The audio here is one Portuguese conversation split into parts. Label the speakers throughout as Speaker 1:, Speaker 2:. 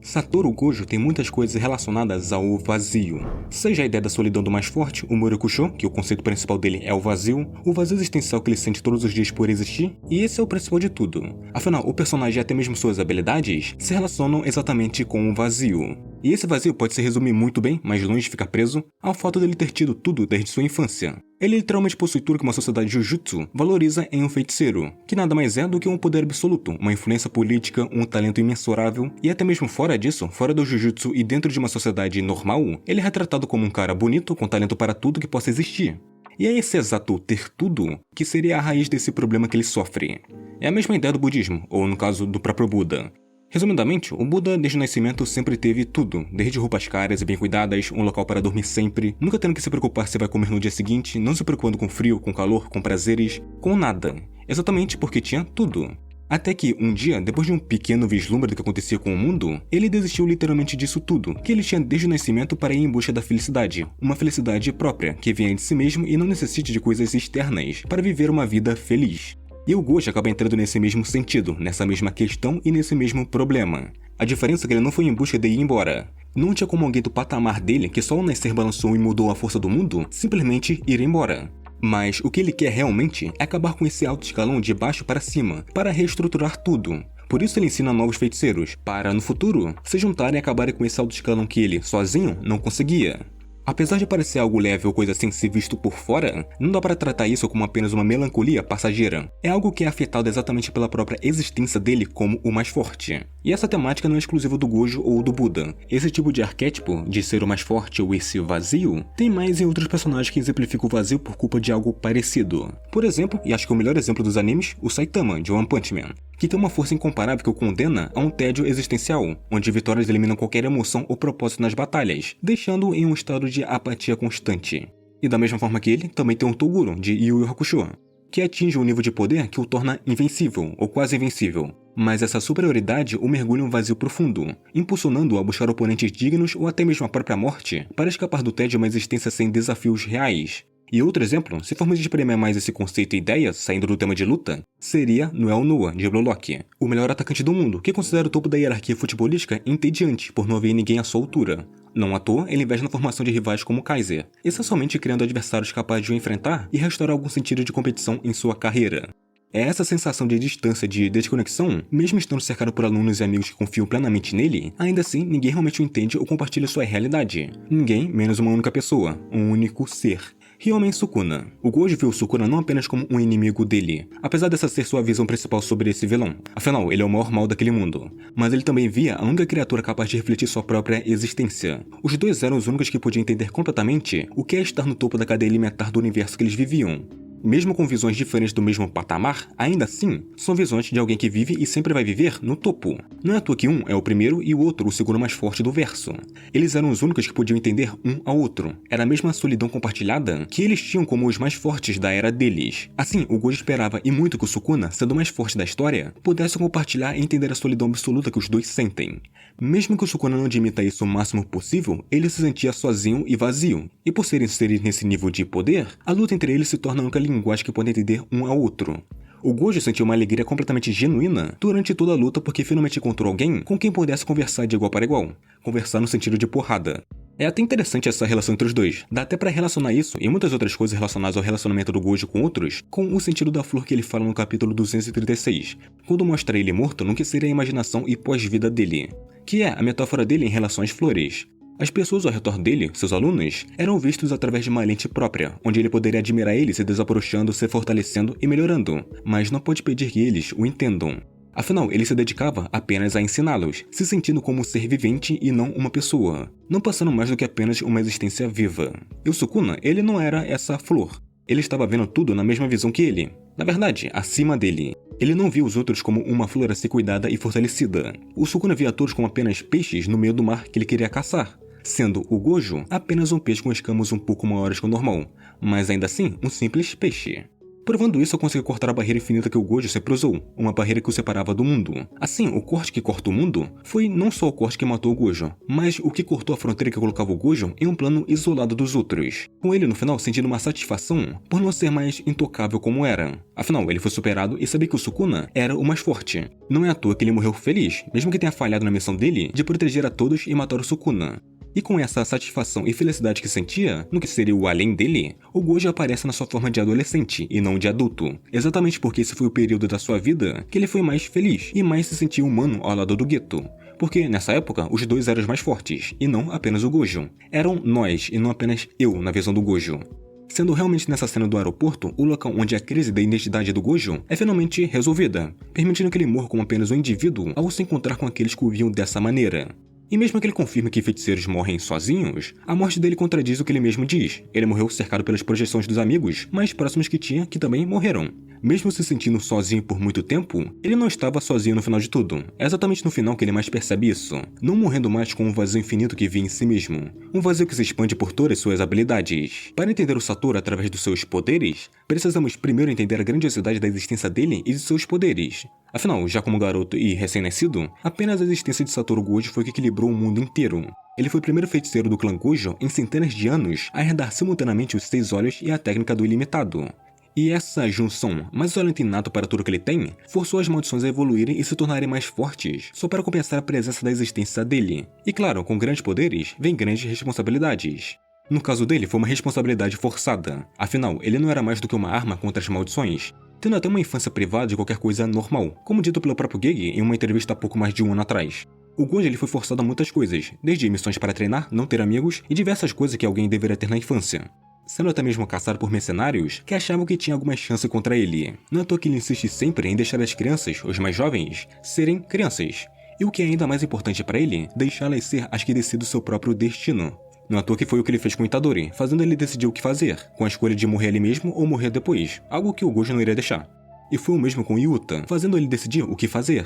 Speaker 1: Satoru Gojo tem muitas coisas relacionadas ao vazio. Seja a ideia da solidão do mais forte, o Murakusho, que o conceito principal dele é o vazio existencial que ele sente todos os dias por existir, e esse é o principal de tudo. Afinal, o personagem e até mesmo suas habilidades se relacionam exatamente com o vazio. E esse vazio pode se resumir muito bem, mas longe de ficar preso, ao fato dele ter tido tudo desde sua infância. Ele literalmente possui tudo que uma sociedade Jujutsu valoriza em um feiticeiro, que nada mais é do que um poder absoluto, uma influência política, um talento imensurável, e até mesmo fora disso, fora do Jujutsu e dentro de uma sociedade normal, ele é retratado como um cara bonito com talento para tudo que possa existir. E é esse exato ter tudo que seria a raiz desse problema que ele sofre. É a mesma ideia do budismo, ou no caso do próprio Buda. Resumidamente, o Buda desde o nascimento sempre teve tudo, desde roupas caras e bem cuidadas, um local para dormir sempre, nunca tendo que se preocupar se vai comer no dia seguinte, não se preocupando com frio, com calor, com prazeres, com nada. Exatamente porque tinha tudo. Até que, um dia, depois de um pequeno vislumbre do que acontecia com o mundo, ele desistiu literalmente disso tudo, que ele tinha desde o nascimento para ir em busca da felicidade, uma felicidade própria, que venha de si mesmo e não necessite de coisas externas, para viver uma vida feliz. E o Gojo acaba entrando nesse mesmo sentido, nessa mesma questão e nesse mesmo problema. A diferença é que ele não foi em busca de ir embora. Não tinha como alguém do patamar dele, que só ao nascer balançou e mudou a força do mundo, simplesmente ir embora. Mas o que ele quer realmente é acabar com esse alto escalão de baixo para cima, para reestruturar tudo. Por isso ele ensina novos feiticeiros, para, no futuro, se juntarem e acabarem com esse alto escalão que ele, sozinho, não conseguia. Apesar de parecer algo leve ou coisa assim se visto por fora, não dá para tratar isso como apenas uma melancolia passageira. É algo que é afetado exatamente pela própria existência dele como o mais forte. E essa temática não é exclusiva do Gojo ou do Buda. Esse tipo de arquétipo, de ser o mais forte ou esse vazio, tem mais em outros personagens que exemplificam o vazio por culpa de algo parecido. Por exemplo, e acho que é o melhor exemplo dos animes, o Saitama, de One Punch Man, que tem uma força incomparável que o condena a um tédio existencial, onde vitórias eliminam qualquer emoção ou propósito nas batalhas, deixando-o em um estado de apatia constante. E da mesma forma que ele, também tem o Toguro, de Yu Yu Hakusho, que atinge um nível de poder que o torna invencível, ou quase invencível. Mas essa superioridade o mergulha em um vazio profundo, impulsionando-o a buscar oponentes dignos ou até mesmo a própria morte, para escapar do tédio de uma existência sem desafios reais. E outro exemplo, se formos espremer mais esse conceito e ideia, saindo do tema de luta, seria Noel Noah, de Blue Lock, o melhor atacante do mundo, que considera o topo da hierarquia futebolística entediante por não haver ninguém à sua altura. Não à toa, ele investe na formação de rivais como Kaiser, essencialmente criando adversários capazes de o enfrentar e restaurar algum sentido de competição em sua carreira. É essa sensação de distância, de desconexão, mesmo estando cercado por alunos e amigos que confiam plenamente nele, ainda assim ninguém realmente o entende ou compartilha sua realidade. Ninguém, menos uma única pessoa, um único ser. Ryomen Sukuna. O Gojo viu o Sukuna não apenas como um inimigo dele, apesar dessa ser sua visão principal sobre esse vilão. Afinal, ele é o maior mal daquele mundo. Mas ele também via a única criatura capaz de refletir sua própria existência. Os dois eram os únicos que podiam entender completamente o que é estar no topo da cadeia alimentar do universo que eles viviam. Mesmo com visões diferentes do mesmo patamar, ainda assim, são visões de alguém que vive e sempre vai viver no topo. Não é à toa que um é o primeiro e o outro o segundo mais forte do verso. Eles eram os únicos que podiam entender um ao outro. Era a mesma solidão compartilhada que eles tinham como os mais fortes da era deles. Assim, o Gojo esperava e muito que o Sukuna, sendo o mais forte da história, pudesse compartilhar e entender a solidão absoluta que os dois sentem. Mesmo que o Sukuna não admita isso o máximo possível, ele se sentia sozinho e vazio. E por serem seres nesse nível de poder, a luta entre eles se torna a única linguagem que podem entender um ao outro. O Gojo sentiu uma alegria completamente genuína durante toda a luta porque finalmente encontrou alguém com quem pudesse conversar de igual para igual. Conversar no sentido de porrada. É até interessante essa relação entre os dois. Dá até pra relacionar isso e muitas outras coisas relacionadas ao relacionamento do Gojo com outros, com o sentido da flor que ele fala no capítulo 236, quando mostra ele morto no que seria a imaginação e pós-vida dele, que é a metáfora dele em relação às flores. As pessoas ao redor dele, seus alunos, eram vistos através de uma lente própria, onde ele poderia admirar eles se desabrochando, se fortalecendo e melhorando, mas não pode pedir que eles o entendam. Afinal, ele se dedicava apenas a ensiná-los, se sentindo como um ser vivente e não uma pessoa, não passando mais do que apenas uma existência viva. E o Sukuna, ele não era essa flor. Ele estava vendo tudo na mesma visão que ele. Na verdade, acima dele. Ele não via os outros como uma flor a ser cuidada e fortalecida. O Sukuna via todos como apenas peixes no meio do mar que ele queria caçar, sendo o Gojo apenas um peixe com escamas um pouco maiores que o normal, mas ainda assim um simples peixe. Provando isso, eu consegui cortar a barreira infinita que o Gojo sempre usou, uma barreira que o separava do mundo. Assim, o corte que corta o mundo foi não só o corte que matou o Gojo, mas o que cortou a fronteira que colocava o Gojo em um plano isolado dos outros. Com ele, no final, sentindo uma satisfação por não ser mais intocável como era. Afinal, ele foi superado e sabia que o Sukuna era o mais forte. Não é à toa que ele morreu feliz, mesmo que tenha falhado na missão dele de proteger a todos e matar o Sukuna. E com essa satisfação e felicidade que sentia, no que seria o além dele, o Gojo aparece na sua forma de adolescente e não de adulto. Exatamente porque esse foi o período da sua vida que ele foi mais feliz e mais se sentia humano ao lado do Geto. Porque nessa época, os dois eram os mais fortes, e não apenas o Gojo. Eram nós, e não apenas eu, na visão do Gojo. Sendo realmente nessa cena do aeroporto, o local onde a crise da identidade do Gojo é finalmente resolvida, permitindo que ele morra como apenas um indivíduo ao se encontrar com aqueles que o viam dessa maneira. E mesmo que ele confirme que feiticeiros morrem sozinhos, a morte dele contradiz o que ele mesmo diz. Ele morreu cercado pelas projeções dos amigos mais próximos que tinha, que também morreram. Mesmo se sentindo sozinho por muito tempo, ele não estava sozinho no final de tudo. É exatamente no final que ele mais percebe isso, não morrendo mais com um vazio infinito que via em si mesmo. Um vazio que se expande por todas suas habilidades. Para entender o Satoru através dos seus poderes, precisamos primeiro entender a grandiosidade da existência dele e de seus poderes. Afinal, já como garoto e recém-nascido, apenas a existência de Satoru Gojo foi o que equilibrou o mundo inteiro. Ele foi o primeiro feiticeiro do clã Gojo em centenas de anos a herdar simultaneamente os 6 olhos e a técnica do ilimitado. E essa junção, mais o talento inato para tudo que ele tem, forçou as maldições a evoluírem e se tornarem mais fortes, só para compensar a presença da existência dele. E claro, com grandes poderes, vem grandes responsabilidades. No caso dele, foi uma responsabilidade forçada. Afinal, ele não era mais do que uma arma contra as maldições, tendo até uma infância privada de qualquer coisa normal, como dito pelo próprio Gege em uma entrevista há pouco mais de um ano atrás. O Gojo ele foi forçado a muitas coisas, desde missões para treinar, não ter amigos e diversas coisas que alguém deveria ter na infância. Sendo até mesmo caçado por mercenários que achavam que tinha alguma chance contra ele. Não é à toa que ele insiste sempre em deixar as crianças, os mais jovens, serem crianças. E o que é ainda mais importante para ele, deixá-las ser as que decidem o seu próprio destino. Não é à toa que foi o que ele fez com Itadori, fazendo ele decidir o que fazer, com a escolha de morrer ali mesmo ou morrer depois, algo que o Gojo não iria deixar. E foi o mesmo com Yuta, fazendo ele decidir o que fazer.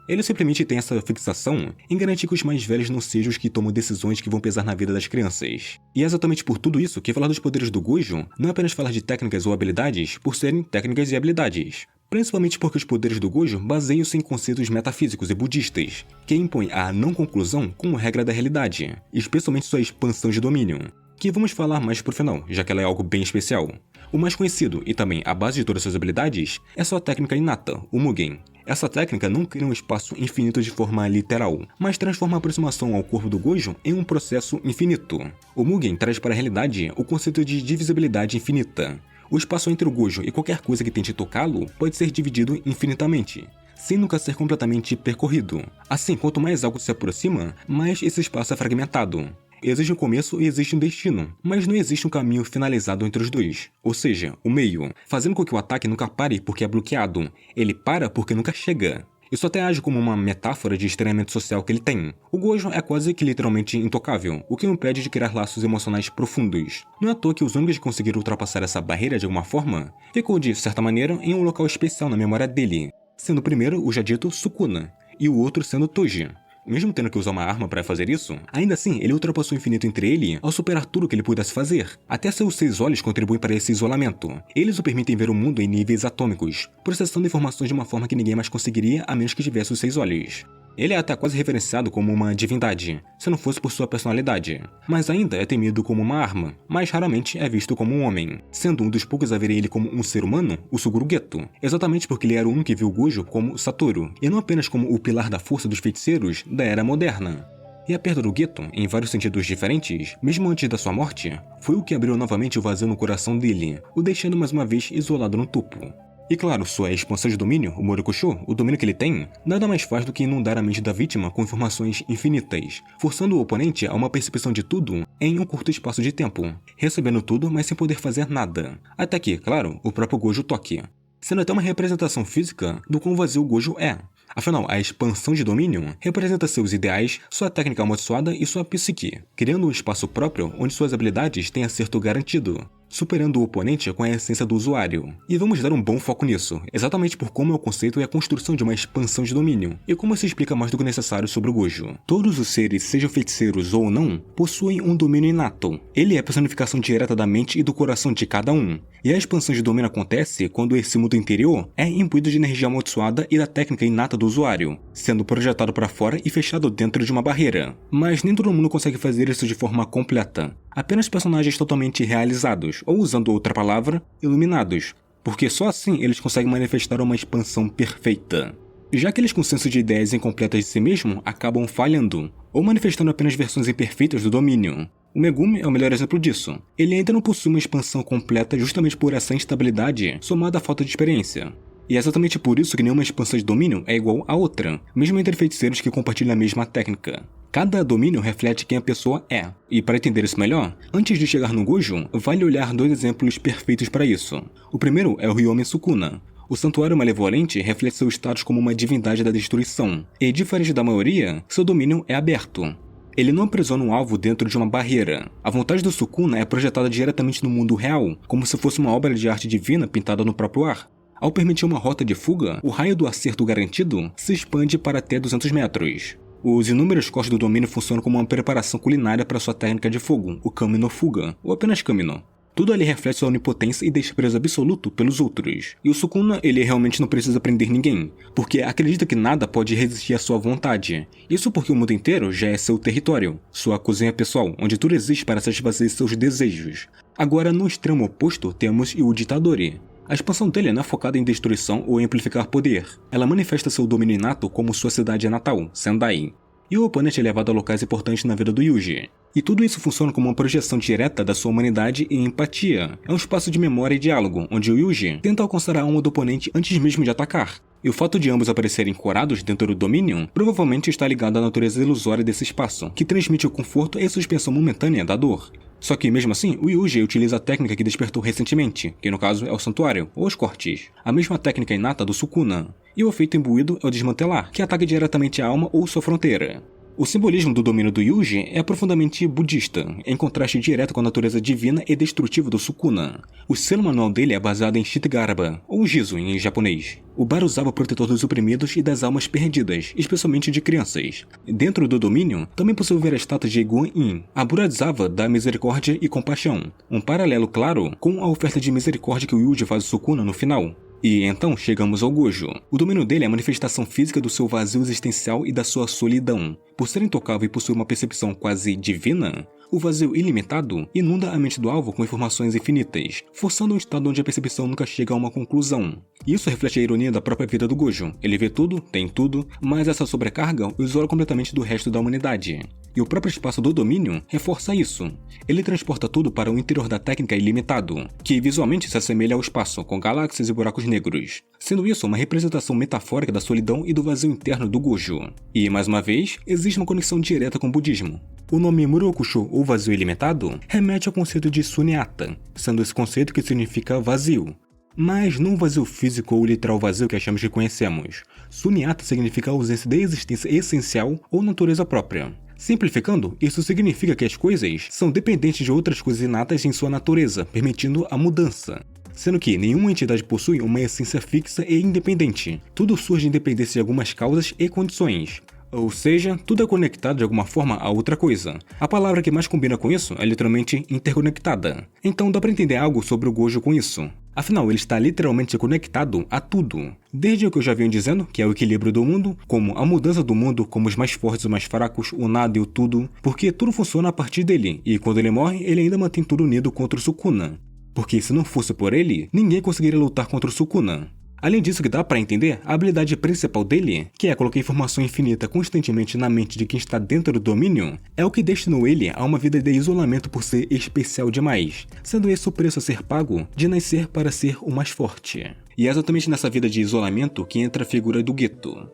Speaker 1: Ele simplesmente tem essa fixação em garantir que os mais velhos não sejam os que tomam decisões que vão pesar na vida das crianças. E é exatamente por tudo isso que falar dos poderes do Gojo não é apenas falar de técnicas ou habilidades por serem técnicas e habilidades. Principalmente porque os poderes do Gojo baseiam-se em conceitos metafísicos e budistas, que impõem a não conclusão como regra da realidade, especialmente sua expansão de domínio, que vamos falar mais pro final, já que ela é algo bem especial. O mais conhecido, e também a base de todas suas habilidades, é sua técnica inata, o Mugen. Essa técnica não cria um espaço infinito de forma literal, mas transforma a aproximação ao corpo do Gojo em um processo infinito. O Mugen traz para a realidade o conceito de divisibilidade infinita. O espaço entre o Gojo e qualquer coisa que tente tocá-lo pode ser dividido infinitamente, sem nunca ser completamente percorrido. Assim, quanto mais algo se aproxima, mais esse espaço é fragmentado. Existe um começo e existe um destino, mas não existe um caminho finalizado entre os dois, ou seja, o meio, fazendo com que o ataque nunca pare porque é bloqueado, ele para porque nunca chega. Isso até age como uma metáfora de estranhamento social que ele tem. O Gojo é quase que literalmente intocável, o que o impede de criar laços emocionais profundos. Não é à toa que os únicos que conseguiram ultrapassar essa barreira de alguma forma, ficou de certa maneira em um local especial na memória dele, sendo o primeiro o já dito Sukuna, e o outro sendo Toji. Mesmo tendo que usar uma arma para fazer isso, ainda assim ele ultrapassou o infinito entre ele ao superar tudo que ele pudesse fazer. Até seus 6 olhos contribuem para esse isolamento. Eles o permitem ver o mundo em níveis atômicos, processando informações de uma forma que ninguém mais conseguiria a menos que tivesse os 6 olhos. Ele é até quase reverenciado como uma divindade, se não fosse por sua personalidade, mas ainda é temido como uma arma, mas raramente é visto como um homem, sendo um dos poucos a verem ele como um ser humano, o Suguru Geto, exatamente porque ele era o único que viu o Gojo como Satoru, e não apenas como o pilar da força dos feiticeiros da era moderna. E a perda do Geto, em vários sentidos diferentes, mesmo antes da sua morte, foi o que abriu novamente o vazio no coração dele, o deixando mais uma vez isolado no topo. E claro, sua expansão de domínio, o Morokusho, o domínio que ele tem, nada mais faz do que inundar a mente da vítima com informações infinitas, forçando o oponente a uma percepção de tudo em um curto espaço de tempo, recebendo tudo, mas sem poder fazer nada. Até que, claro, o próprio Gojo toque, sendo até uma representação física do quão vazio o Gojo é. Afinal, a expansão de domínio representa seus ideais, sua técnica amaldiçoada e sua psique, criando um espaço próprio onde suas habilidades têm acerto garantido. superando o oponente com a essência do usuário. E vamos dar um bom foco nisso, exatamente por como é o conceito e a construção de uma expansão de domínio, e como se explica mais do que necessário sobre o Gojo. Todos os seres, sejam feiticeiros ou não, possuem um domínio inato. Ele é a personificação direta da mente e do coração de cada um. E a expansão de domínio acontece quando esse mundo interior é imbuído de energia amaldiçoada e da técnica inata do usuário, sendo projetado para fora e fechado dentro de uma barreira. Mas nem todo mundo consegue fazer isso de forma completa. Apenas personagens totalmente realizados, ou usando outra palavra, iluminados, porque só assim eles conseguem manifestar uma expansão perfeita. Já aqueles com senso de ideias incompletas de si mesmo acabam falhando, ou manifestando apenas versões imperfeitas do domínio. O Megumi é o melhor exemplo disso. Ele ainda não possui uma expansão completa justamente por essa instabilidade somada à falta de experiência. E é exatamente por isso que nenhuma expansão de domínio é igual a outra, mesmo entre feiticeiros que compartilham a mesma técnica. Cada domínio reflete quem a pessoa é, e para entender isso melhor, antes de chegar no Gojo, vale olhar dois exemplos perfeitos para isso. O primeiro é o Ryome Sukuna. O Santuário Malevolente reflete seu status como uma divindade da destruição, e diferente da maioria, seu domínio é aberto. Ele não aprisiona um alvo dentro de uma barreira. A vontade do Sukuna é projetada diretamente no mundo real, como se fosse uma obra de arte divina pintada no próprio ar. Ao permitir uma rota de fuga, o raio do acerto garantido se expande para até 200 metros. Os inúmeros cortes do domínio funcionam como uma preparação culinária para sua técnica de fogo, o Kami no Fuga, ou apenas Kami no. Tudo ali reflete sua onipotência e desprezo absoluto pelos outros. E o Sukuna, ele realmente não precisa prender ninguém, porque acredita que nada pode resistir à sua vontade. Isso porque o mundo inteiro já é seu território, sua cozinha pessoal, onde tudo existe para satisfazer seus desejos. Agora, no extremo oposto, temos o Ditadori. A expansão dele não é focada em destruição ou em amplificar poder. Ela manifesta seu domínio inato como sua cidade natal, Sendai. E o oponente é levado a locais importantes na vida do Yuji. E tudo isso funciona como uma projeção direta da sua humanidade e empatia. É um espaço de memória e diálogo, onde o Yuji tenta alcançar a alma do oponente antes mesmo de atacar. E o fato de ambos aparecerem corados dentro do domínio provavelmente está ligado à natureza ilusória desse espaço, que transmite o conforto e suspensão momentânea da dor. Só que mesmo assim, o Yuji utiliza a técnica que despertou recentemente, que no caso é o santuário, ou os cortes, a mesma técnica inata do Sukuna. E o efeito imbuído é o desmantelar, que ataca diretamente a alma ou sua fronteira. O simbolismo do domínio do Yuji é profundamente budista, em contraste direto com a natureza divina e destrutiva do Sukuna. O selo manual dele é baseado em Shitgaraba, ou Jizo em japonês. O Baruzawa protetor dos oprimidos e das almas perdidas, especialmente de crianças. Dentro do domínio, também possui ver a estátua de Guan-in, a Burazawa da misericórdia e compaixão. Um paralelo claro com a oferta de misericórdia que o Yuji faz ao Sukuna no final. E então chegamos ao Gojo. O domínio dele é a manifestação física do seu vazio existencial e da sua solidão. Por ser intocável e possuir uma percepção quase divina, o vazio ilimitado inunda a mente do alvo com informações infinitas, forçando um estado onde a percepção nunca chega a uma conclusão. Isso reflete a ironia da própria vida do Gojo. Ele vê tudo, tem tudo, mas essa sobrecarga o isola completamente do resto da humanidade. E o próprio espaço do domínio reforça isso. Ele transporta tudo para o interior da técnica ilimitado, que visualmente se assemelha ao espaço, com galáxias e buracos negros. Sendo isso uma representação metafórica da solidão e do vazio interno do Gojo. E, mais uma vez, existe uma conexão direta com o budismo. O nome Murokusho, ou vazio ilimitado, remete ao conceito de Sunyata, sendo esse conceito que significa vazio. Mas não o vazio físico ou literal vazio que achamos que conhecemos. Sunyata significa a ausência de existência essencial ou natureza própria. Simplificando, isso significa que as coisas são dependentes de outras coisas inatas em sua natureza, permitindo a mudança. Sendo que nenhuma entidade possui uma essência fixa e independente. Tudo surge em dependência de algumas causas e condições. Ou seja, tudo é conectado de alguma forma a outra coisa. A palavra que mais combina com isso é literalmente interconectada. Então dá pra entender algo sobre o Gojo com isso. Afinal, ele está literalmente conectado a tudo. Desde o que eu já venho dizendo, que é o equilíbrio do mundo, como a mudança do mundo, como os mais fortes e os mais fracos, o nada e o tudo, porque tudo funciona a partir dele, e quando ele morre, ele ainda mantém tudo unido contra o Sukuna. Porque se não fosse por ele, ninguém conseguiria lutar contra o Sukuna. Além disso, que dá pra entender, a habilidade principal dele, que é colocar informação infinita constantemente na mente de quem está dentro do domínio, é o que destinou ele a uma vida de isolamento por ser especial demais, sendo esse o preço a ser pago de nascer para ser o mais forte. E é exatamente nessa vida de isolamento que entra a figura do Geto.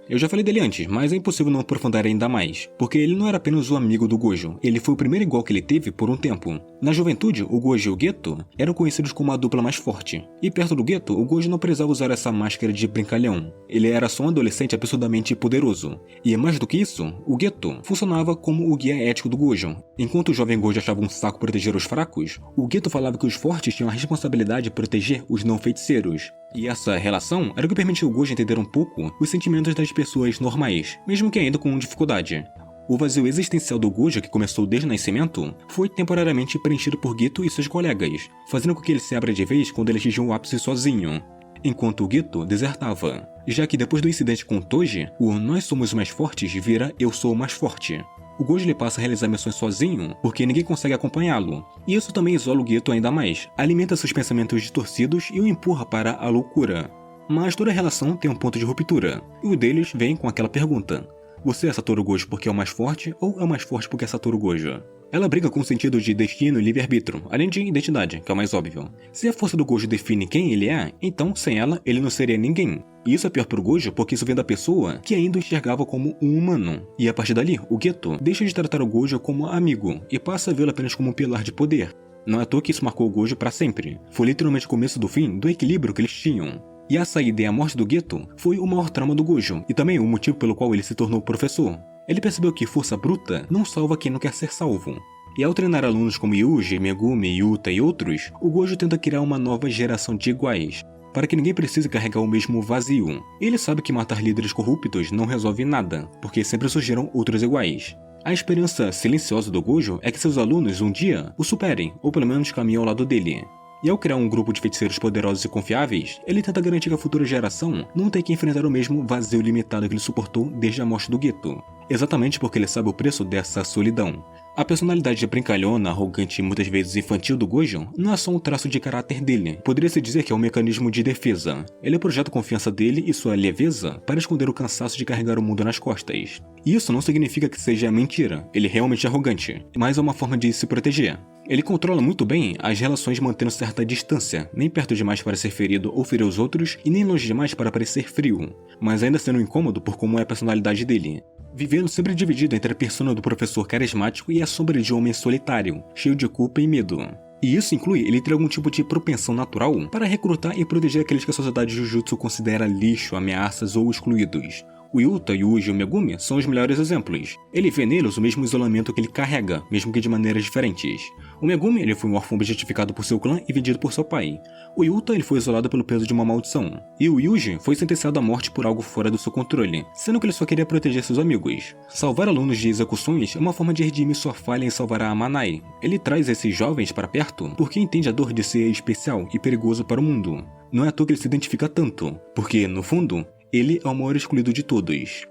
Speaker 1: Eu já falei dele antes, mas é impossível não aprofundar ainda mais, porque ele não era apenas o amigo do Gojo, ele foi o primeiro igual que ele teve por um tempo. Na juventude, o Gojo e o Geto eram conhecidos como a dupla mais forte, e perto do Geto, o Gojo não precisava usar essa máscara de brincalhão. Ele era só um adolescente absurdamente poderoso, e mais do que isso, o Geto funcionava como o guia ético do Gojo. Enquanto o jovem Gojo achava um saco proteger os fracos, o Geto falava que os fortes tinham a responsabilidade de proteger os não feiticeiros. E essa relação era o que permitiu o Gojo entender um pouco os sentimentos das pessoas normais, mesmo que ainda com dificuldade. O vazio existencial do Gojo, que começou desde o nascimento, foi temporariamente preenchido por Geto e seus colegas, fazendo com que ele se abra de vez quando ele atingiu o ápice sozinho, enquanto o Geto desertava, já que depois do incidente com Toji, o "nós somos os mais fortes" vira "eu sou o mais forte". O Gojo lhe passa a realizar missões sozinho, porque ninguém consegue acompanhá-lo. E isso também isola o Geto ainda mais, alimenta seus pensamentos distorcidos e o empurra para a loucura. Mas toda relação tem um ponto de ruptura, e o deles vem com aquela pergunta: você é Satoru Gojo porque é o mais forte, ou é o mais forte porque é Satoru Gojo? Ela briga com o sentido de destino e livre-arbítrio, além de identidade, que é o mais óbvio. Se a força do Gojo define quem ele é, então sem ela, ele não seria ninguém. E isso é pior pro Gojo porque isso vem da pessoa que ainda o enxergava como um humano. E a partir dali, o Geto deixa de tratar o Gojo como amigo e passa a vê-lo apenas como um pilar de poder. Não é à toa que isso marcou o Gojo para sempre. Foi literalmente o começo do fim do equilíbrio que eles tinham. E a saída e a morte do Geto foi o maior trauma do Gojo, e também o motivo pelo qual ele se tornou professor. Ele percebeu que força bruta não salva quem não quer ser salvo. E ao treinar alunos como Yuji, Megumi, Yuta e outros, o Gojo tenta criar uma nova geração de iguais, para que ninguém precise carregar o mesmo vazio. Ele sabe que matar líderes corruptos não resolve nada, porque sempre surgiram outros iguais. A esperança silenciosa do Gojo é que seus alunos um dia o superem, ou pelo menos caminhem ao lado dele. E ao criar um grupo de feiticeiros poderosos e confiáveis, ele tenta garantir que a futura geração não tenha que enfrentar o mesmo vazio limitado que ele suportou desde a morte do Geto. Exatamente porque ele sabe o preço dessa solidão. A personalidade brincalhona, arrogante e muitas vezes infantil do Gojo não é só um traço de caráter dele, poderia-se dizer que é um mecanismo de defesa. Ele projeta a confiança dele e sua leveza para esconder o cansaço de carregar o mundo nas costas. Isso não significa que seja mentira, ele realmente é arrogante, mas é uma forma de se proteger. Ele controla muito bem as relações mantendo certa distância, nem perto demais para ser ferido ou ferir os outros e nem longe demais para parecer frio, mas ainda sendo incômodo por como é a personalidade dele. Vivendo sempre dividido entre a persona do professor carismático e a sombra de um homem solitário, cheio de culpa e medo. E isso inclui ele ter algum tipo de propensão natural para recrutar e proteger aqueles que a sociedade Jujutsu considera lixo, ameaças ou excluídos. O Yuta, Yuji e o Megumi são os melhores exemplos. Ele vê neles o mesmo isolamento que ele carrega, mesmo que de maneiras diferentes. O Megumi ele foi um órfão objetificado por seu clã e vendido por seu pai. O Yuta ele foi isolado pelo peso de uma maldição. E o Yuji foi sentenciado à morte por algo fora do seu controle, sendo que ele só queria proteger seus amigos. Salvar alunos de execuções é uma forma de redimir sua falha em salvar a Amanai. Ele traz esses jovens para perto porque entende a dor de ser especial e perigoso para o mundo. Não é à toa que ele se identifica tanto, porque, no fundo, ele é o maior excluído de todos.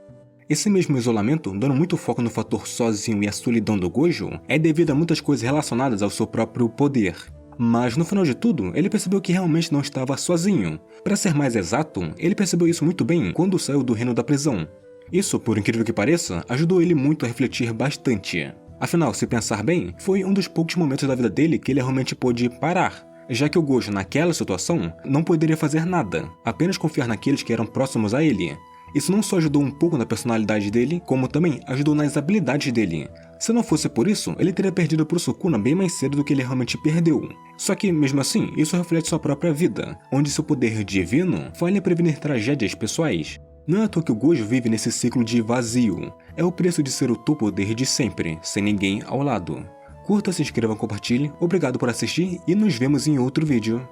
Speaker 1: Esse mesmo isolamento, dando muito foco no fator sozinho e a solidão do Gojo, é devido a muitas coisas relacionadas ao seu próprio poder. Mas no final de tudo, ele percebeu que realmente não estava sozinho. Para ser mais exato, ele percebeu isso muito bem quando saiu do reino da prisão. Isso, por incrível que pareça, ajudou ele muito a refletir bastante. Afinal, se pensar bem, foi um dos poucos momentos da vida dele que ele realmente pôde parar, já que o Gojo naquela situação não poderia fazer nada, apenas confiar naqueles que eram próximos a ele. Isso não só ajudou um pouco na personalidade dele, como também ajudou nas habilidades dele. Se não fosse por isso, ele teria perdido pro Sukuna bem mais cedo do que ele realmente perdeu. Só que, mesmo assim, isso reflete sua própria vida, onde seu poder divino falha em prevenir tragédias pessoais. Não é à toa que o Gojo vive nesse ciclo de vazio. É o preço de ser o teu poder de sempre, sem ninguém ao lado. Curta, se inscreva, compartilhe, obrigado por assistir e nos vemos em outro vídeo.